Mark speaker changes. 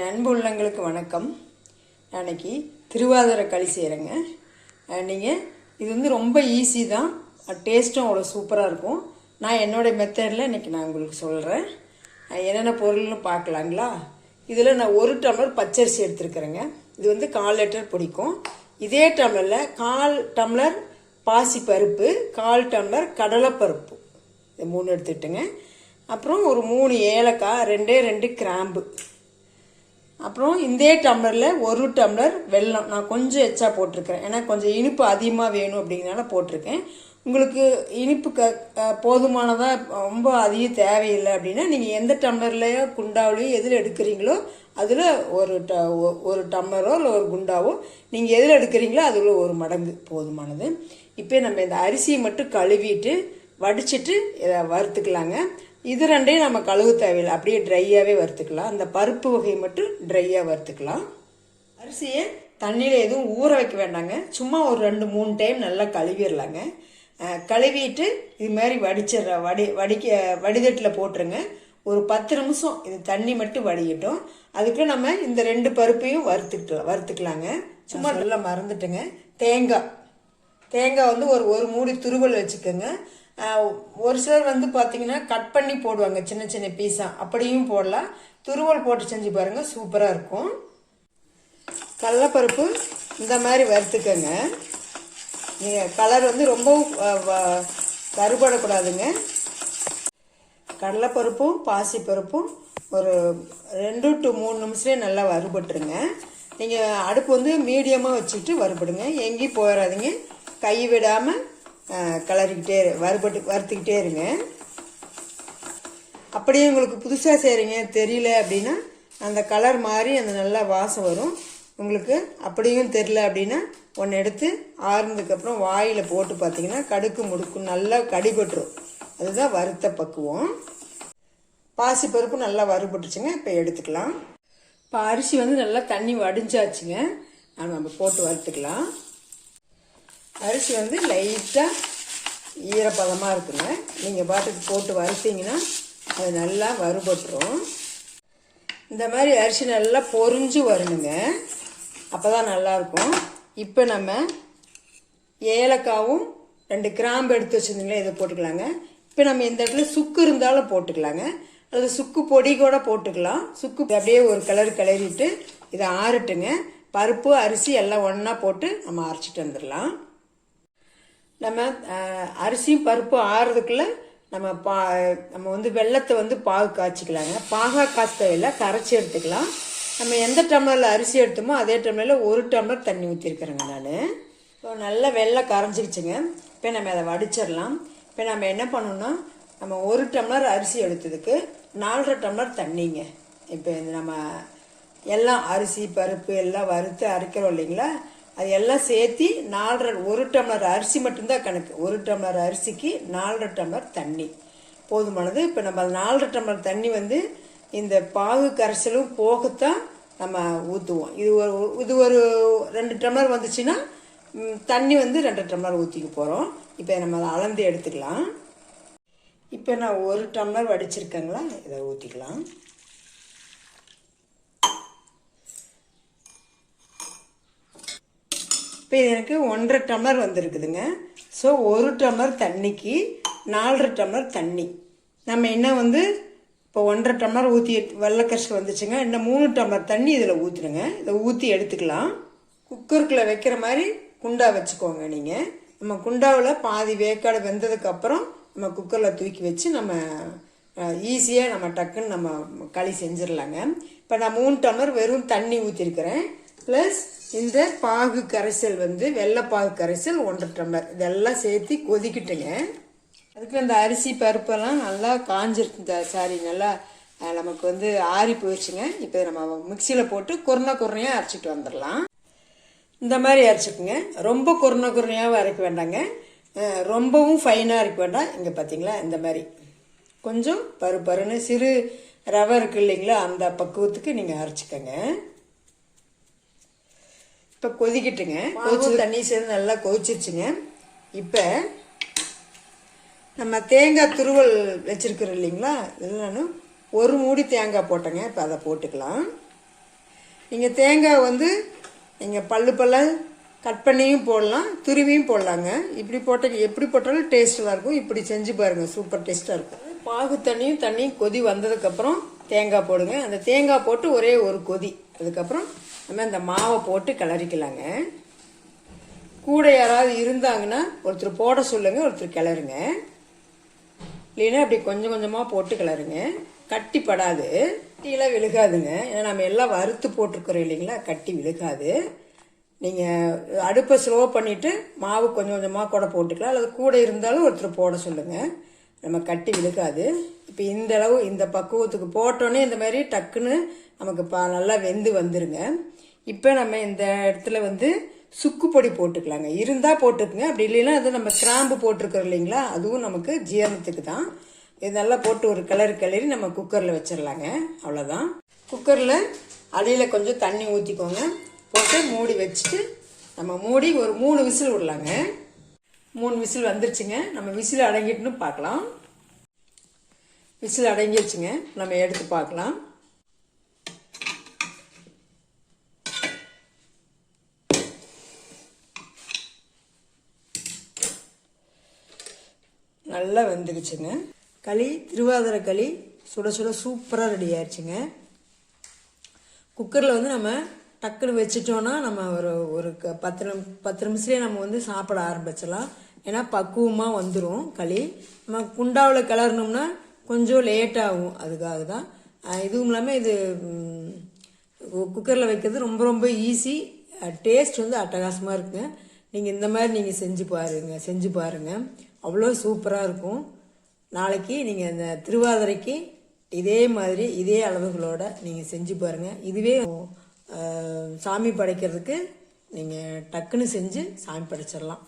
Speaker 1: அன்பு உள்ளங்களுக்கு வணக்கம். அன்றைக்கி திருவாதிரை களி செய்கிறேங்க. நீங்கள் இது வந்து ரொம்ப ஈஸி தான், டேஸ்ட்டும் அவ்வளோ சூப்பராக இருக்கும். நான் என்னோடய மெத்தடில் இன்றைக்கி நான் உங்களுக்கு சொல்கிறேன். என்னென்ன பொருள்னு பார்க்கலாங்களா? இதில் நான் 1 டம்ளர் பச்சரிசி எடுத்துருக்குறேங்க. இது வந்து 1/4 லிட்டர் பிடிக்கும். இதே டம்ளரில் 1/4 டம்ளர் பாசி பருப்பு, 1/4 டம்ளர் கடலைப்பருப்பு, இது 3 எடுத்துக்கிட்டுங்க. அப்புறம் ஒரு 3 ஏலக்காய், 2 கிராம்பு. அப்புறம் இதே டம்ளரில் 1 டம்ளர் வெல்லம் நான் கொஞ்சம் எச்சா போட்டிருக்கிறேன். ஏன்னா கொஞ்சம் இனிப்பு அதிகமாக வேணும் அப்படிங்கிறனால போட்டிருக்கேன். உங்களுக்கு இனிப்பு போதுமானதாக ரொம்ப அதிகம் தேவையில்லை அப்படின்னா நீங்கள் எந்த டம்ளர்லையோ குண்டாவிலையோ எதில் எடுக்கிறீங்களோ அதில் ஒரு டம்ளரோ இல்லை ஒரு குண்டாவோ நீங்கள் எதில் எடுக்கிறீங்களோ அதில் 1 மடங்கு போதுமானது. இப்போ நம்ம இந்த அரிசியை மட்டும் கழுவிட்டு வடிச்சிட்டு இதை வறுத்துக்கலாங்க. இது ரெண்டையும் நம்ம கழுவு தேவையில்லை, அப்படியே ட்ரையாகவே வறுத்துக்கலாம். அந்த பருப்பு வகையை மட்டும் ட்ரையாக வறுத்துக்கலாம். அரிசியை தண்ணியில் எதுவும் ஊற வைக்க வேண்டாங்க. சும்மா ஒரு 2-3 டைம் நல்லா கழுவிடலாங்க. கழுவிட்டு இது மாதிரி வடிதட்டில் போட்டுருங்க. ஒரு 10 நிமிஷம் இது தண்ணி மட்டும் வடியட்டும். அதுக்கு நம்ம இந்த 2 பருப்பையும் வறுத்துக்கலாங்க. சும்மா நல்லா மறந்துட்டுங்க. தேங்காய் வந்து ஒரு மூடி துருவல் வச்சுக்கோங்க. ஒரு சிலர் வந்து பார்த்தீங்கன்னா கட் பண்ணி போடுவாங்க சின்ன சின்ன பீஸாக, அப்படியும் போடலாம். துருவல் போட்டு செஞ்சு பாருங்கள், சூப்பராக இருக்கும். கடலைப்பருப்பு இந்த மாதிரி வறுத்துக்கங்க. நீங்கள் கலர் வந்து ரொம்ப கருபடக்கூடாதுங்க. கடலைப்பருப்பும் பாசிப்பருப்பும் ஒரு 2 to 3 நிமிஷத்துலேயே நல்லா வறுபட்டுருங்க. நீங்கள் அடுப்பு வந்து மீடியமாக வச்சுக்கிட்டு வறுபடுங்க, எங்கேயும் போயிடாதீங்க. கை விடாமல் கலரிக்கிட்டே வறுத்துக்கிட்டே இருங்க. அப்படியே உங்களுக்கு புதுசாக செய்கிறீங்க தெரியல அப்படின்னா அந்த கலர் மாதிரி அந்த நல்லா வாசம் வரும். உங்களுக்கு அப்படியும் தெரியல அப்படின்னா ஒன்று எடுத்து ஆறுனதுக்கப்புறம் வாயில் போட்டு பார்த்தீங்கன்னா கடுக்கு முடுக்கு நல்லா கடிபட்டுரும். அதுதான் வறுத்த பக்குவம். பாசிப்பருப்பு நல்லா வறுபட்டுச்சுங்க. இப்போ எடுத்துக்கலாம். இப்போ அரிசி வந்து நல்லா தண்ணி வடிஞ்சாச்சுங்க. நம்ம போட்டு வறுத்துக்கலாம். அரிசி வந்து லைட்டாக ஈரப்பதமாக இருக்குங்க. நீங்கள் பாட்டுக்கு போட்டு வறுத்தீங்கன்னா அது நல்லா வறுபட்டுரும். இந்த மாதிரி அரிசி நல்லா பொரிஞ்சு வரணுங்க, அப்போ தான் நல்லாயிருக்கும். இப்போ நம்ம ஏலக்காவும் 2 கிராம்பு எடுத்து வச்சுருந்தீங்களா, இதை போட்டுக்கலாங்க. இப்போ நம்ம இந்த இடத்துல சுக்கு இருந்தாலும் போட்டுக்கலாங்க, அல்லது சுக்கு பொடி கூட போட்டுக்கலாம். சுக்கு அப்படியே ஒரு கிளறிட்டு இதை ஆறட்டுங்க. பருப்பு அரிசி எல்லாம் ஒன்றா போட்டு நம்ம அரைச்சிட்டு வந்துடலாம். நம்ம அரிசியும் பருப்பு ஆறுறதுக்குள்ளே நம்ம வந்து வெள்ளத்தை வந்து பாகு காய்ச்சிக்கலாங்க. பாகா காய்ச்சல கரைச்சி எடுத்துக்கலாம். நம்ம எந்த டம்ளரில் அரிசி எடுத்தோமோ அதே டம்ளரில் 1 டம்ளர் தண்ணி ஊற்றிருக்கிறேங்க நான். இப்போ நல்லா வெள்ளம் கரைஞ்சிக்கிச்சுங்க. இப்போ நம்ம அதை வடிச்சிடலாம். இப்போ நம்ம என்ன பண்ணணும்னா, நம்ம 1 டம்ளர் அரிசி எடுத்ததுக்கு 4.5 டம்ளர் தண்ணிங்க. இப்போ நம்ம எல்லாம் அரிசி பருப்பு எல்லாம் வறுத்து அரைக்கிறோம் இல்லைங்களா, அது எல்லாம் சேர்த்து 1 டம்ளர் அரிசி மட்டும்தான் கணக்கு. 1 டம்ளர் அரிசிக்கு 4.5 டம்ளர் தண்ணி போதுமானது. இப்போ நம்ம 4.5 டம்ளர் தண்ணி வந்து இந்த பாகு கரைசலும் போகத்தான் நம்ம ஊற்றுவோம். இது ஒரு 2 டம்ளர் வந்துச்சுன்னா தண்ணி வந்து 2 டம்ளர் ஊற்றிக்க போகிறோம். இப்போ நம்ம அதை அளந்து எடுத்துக்கலாம். இப்போ நான் 1 டம்ளர் வடிச்சிருக்கேங்களா, இதை ஊற்றிக்கலாம். இப்போ எனக்கு 1.5 டம்ளர் வந்துருக்குதுங்க. ஸோ 1 டம்ளர் தண்ணிக்கு 4.5 டம்ளர் தண்ணி. நம்ம இன்னும் வந்து இப்போ 1.5 டம்ளர் ஊற்றி வெள்ளைக்கரிசி வந்துச்சுங்க. இன்னும் 3 டம்ளர் தண்ணி இதில் ஊற்றுருங்க. இதை ஊற்றி எடுத்துக்கலாம். குக்கருக்குள்ளே வைக்கிற மாதிரி குண்டா வச்சுக்கோங்க. நீங்கள் நம்ம குண்டாவில் பாதி வேக்காடு வெந்ததுக்கப்புறம் நம்ம குக்கரில் தூக்கி வச்சு நம்ம ஈஸியாக நம்ம டக்குன்னு நம்ம களி செஞ்சிடலாங்க. இப்போ நான் 3 டம்ளர் வெறும் தண்ணி ஊற்றிருக்கிறேன். ப்ளஸ் இந்த பாகு கரைசல் வந்து வெள்ளைப்பாகு கரைசல் 1.5 டம்ளர் இதெல்லாம் சேர்த்து கொதிக்கிட்டுங்க. அதுக்கு இந்த அரிசி பருப்பெல்லாம் நல்லா காஞ்சிருக்கு. நல்லா நமக்கு வந்து ஆறி போயிடுச்சுங்க. இப்போ நம்ம மிக்சியில் போட்டு குறையாக அரைச்சிட்டு வந்துடலாம். இந்த மாதிரி அரைச்சிக்குங்க. ரொம்ப குறையாகவும் அரைக்க வேண்டாங்க, ரொம்பவும் ஃபைனாக அரைக்க வேண்டாம். இங்கே பார்த்தீங்களா, இந்த மாதிரி கொஞ்சம் பருன்னு சிறு ரவை இருக்குது இல்லைங்களா, அந்த பக்குவத்துக்கு நீங்கள் அரைச்சிக்கங்க. இப்போ கொதிக்கிட்டுங்க. கொதிச்சு தண்ணி சேர்ந்து நல்லா கொதிச்சிருச்சுங்க. இப்போ நம்ம தேங்காய் துருவல் வச்சுருக்கிறோம் இல்லைங்களா, இதில் நான் 1 மூடி தேங்காய் போட்டேங்க. இப்போ அதை போட்டுக்கலாம். நீங்கள் தேங்காய் வந்து நீங்கள் பல்ல கட் பண்ணியும் போடலாம், துருவியும் போடலாங்க. இப்படி போட்ட எப்படி போட்டாலும் டேஸ்ட்டாக இருக்கும். இப்படி செஞ்சு பாருங்கள், சூப்பர் டேஸ்ட்டாக இருக்கும். பாகு தண்ணியும் கொதி வந்ததுக்கப்புறம் தேங்காய் போடுங்க. அந்த தேங்காய் போட்டு ஒரே ஒரு கொதி, அதுக்கப்புறம் நம்ம இந்த மாவை போட்டு கிளறிக்கலாங்க. கூட யாராவது இருந்தாங்கன்னா ஒருத்தர் போட சொல்லுங்க, ஒருத்தர் கிளறுங்க. இல்லைன்னா அப்படி கொஞ்சம் கொஞ்சமாக போட்டு கிளறுங்க. கட்டி படாது, கட்டியெல்லாம் விழுகாதுங்க. ஏன்னா நம்ம எல்லாம் வறுத்து போட்டிருக்கிறோம் இல்லைங்களா, கட்டி விழுகாது. நீங்கள் அடுப்பை ஸ்லோ பண்ணிவிட்டு மாவு கொஞ்சம் கொஞ்சமாக கூட போட்டுக்கலாம், அல்லது கூட இருந்தாலும் ஒருத்தர் போட சொல்லுங்கள், நம்ம கட்டி விழுகாது. இப்போ இந்த அளவு இந்த பக்குவத்துக்கு போட்டோன்னே இந்த மாதிரி டக்குன்னு நமக்கு நல்லா வெந்து வந்துருங்க. இப்போ நம்ம இந்த இடத்துல வந்து சுக்கு பொடி போட்டுக்கலாங்க. இருந்தால் போட்டுக்குங்க, அப்படி இல்லைன்னா அது நம்ம கிராம்பு போட்டிருக்கிறோம் இல்லைங்களா, அதுவும் நமக்கு ஜீரணத்துக்கு தான். இது நல்லா போட்டு ஒரு கிளறி நம்ம குக்கரில் வச்சிடலாங்க. அவ்வளோதான். குக்கரில் அடியில் கொஞ்சம் தண்ணி ஊற்றிக்கோங்க, போட்டு மூடி வச்சுட்டு நம்ம மூடி ஒரு 3 விசில் விடலாங்க. 3 விசில் வந்துருச்சுங்க. நம்ம விசில் அடங்கிட்டுன்னு பார்க்கலாம். விசில் அடங்கிடுச்சுங்க, நம்ம எடுத்து பார்க்கலாம். நல்லா வெந்துக்குச்சுங்க. களி, திருவாதிரை களி சுட சுட சூப்பராக ரெடி ஆயிடுச்சுங்க. குக்கரில் வந்து நம்ம டக்குன்னு வச்சுட்டோன்னா நம்ம ஒரு 10 நிமிஷத்துலேயே நம்ம வந்து சாப்பிட ஆரம்பிச்சிடலாம். ஏன்னா பக்குவமாக வந்துடும் களி. நம்ம குண்டாவில் கிளறணும்னா கொஞ்சம் லேட் ஆகும், அதுக்காக தான். இதுவும் இல்லாமல் இது குக்கரில் வைக்கிறது ரொம்ப ரொம்ப ஈஸி. டேஸ்ட் வந்து அட்டகாசமாக இருக்குங்க. நீங்கள் இந்த மாதிரி நீங்கள் செஞ்சு பாருங்கள், அவ்வளோ சூப்பராக இருக்கும். நாளைக்கு நீங்கள் இந்த திருவாதிரைக்கு இதே மாதிரி இதே அளவுகளோட நீங்கள் செஞ்சு பாருங்கள். இதுவே சாமி படைக்கிறதுக்கு நீங்கள் டக்குன்னு செஞ்சு சாமி படைச்சிடலாம்.